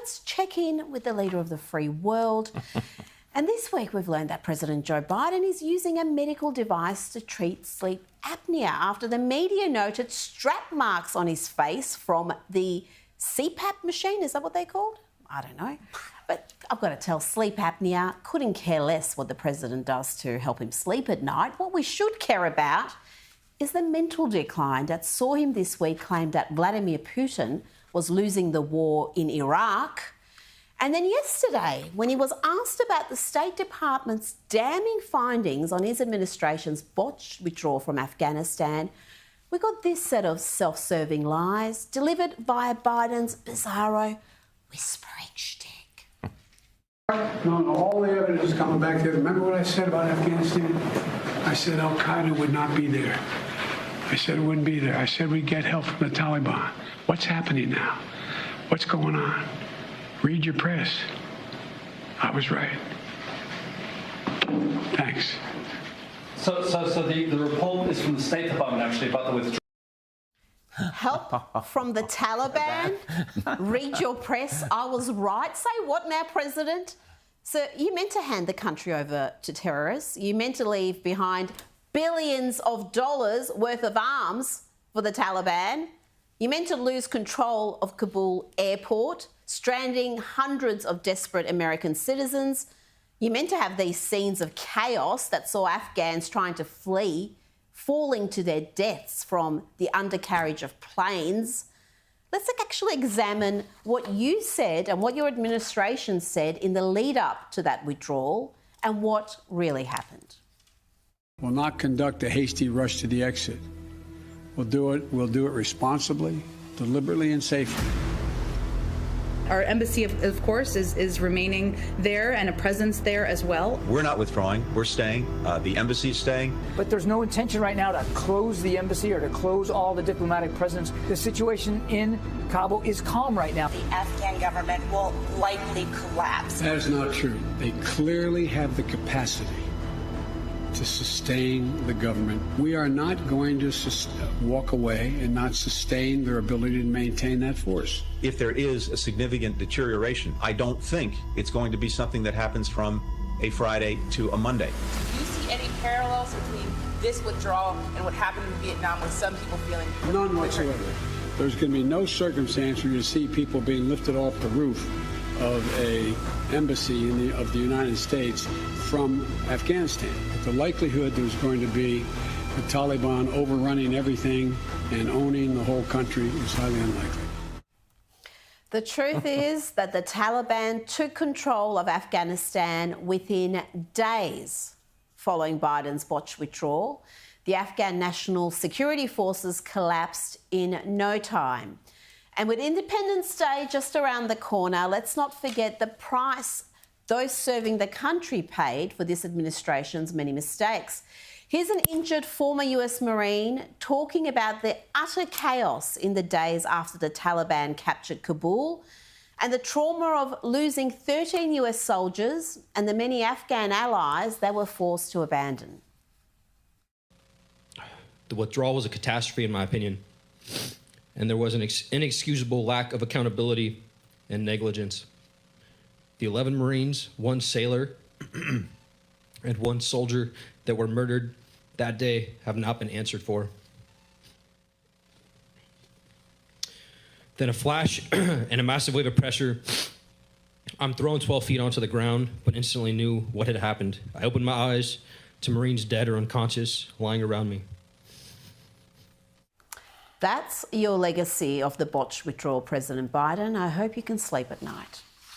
let's check in with the leader of the free world. And this week we've learned that President Joe Biden is using a medical device to treat sleep apnea after the media noted strap marks on his face from the CPAP machine. Is that what they're called? I don't know. But I've got to tell, sleep apnea, couldn't care less what the president does to help him sleep at night. What we should care about is the mental decline that saw him this week claim that Vladimir Putin was losing the war in Iraq. And then yesterday, when he was asked about the State Department's damning findings on his administration's botched withdrawal from Afghanistan, we got this set of self-serving lies delivered via Biden's bizarro whispering shtick. No, all the evidence is coming back there. Remember what I said about Afghanistan? I said Al-Qaeda would not be there. I said it wouldn't be there. I said we'd get help from the Taliban. What's happening now? What's going on? Read your press. I was right. Thanks. So the report is from the State Department, actually, about the withdrawal. Help from the Taliban? Read your press. I was right. Say what now, President? So you meant to hand the country over to terrorists. You meant to leave behind billions of dollars worth of arms for the Taliban. You meant to lose control of Kabul airport, stranding hundreds of desperate American citizens. You meant to have these scenes of chaos that saw Afghans trying to flee, falling to their deaths from the undercarriage of planes. Let's actually examine what you said and what your administration said in the lead up to that withdrawal and what really happened. We'll not conduct a hasty rush to the exit. We'll do it responsibly, deliberately, and safely. Our embassy, of course, is remaining there and a presence there as well. We're not withdrawing. We're staying. The embassy's staying. But there's no intention right now to close the embassy or to close all the diplomatic presence. The situation in Kabul is calm right now. The Afghan government will likely collapse. That is not true. They clearly have the capacity to sustain the government. We are not going to walk away and not sustain their ability to maintain that force. If there is a significant deterioration, I don't think it's going to be something that happens from a Friday to a Monday. Do you see any parallels between this withdrawal and what happened in Vietnam with some people feeling... None whatsoever. There's going to be no circumstance where you see people being lifted off the roof of a embassy of the United States from Afghanistan. The likelihood there's going to be the Taliban overrunning everything and owning the whole country is highly unlikely. The truth is that the Taliban took control of Afghanistan within days following Biden's botched withdrawal. The Afghan National Security Forces collapsed in no time. And with Independence Day just around the corner, let's not forget the price those serving the country paid for this administration's many mistakes. Here's an injured former US Marine talking about the utter chaos in the days after the Taliban captured Kabul and the trauma of losing 13 US soldiers and the many Afghan allies they were forced to abandon. The withdrawal was a catastrophe, in my opinion, and there was an inexcusable lack of accountability and negligence. The 11 Marines, 1 sailor, and 1 soldier that were murdered that day have not been answered for. Then a flash and a massive wave of pressure. I'm thrown 12 feet onto the ground, but instantly knew what had happened. I opened my eyes to Marines dead or unconscious lying around me. That's your legacy of the botched withdrawal, President Biden. I hope you can sleep at night.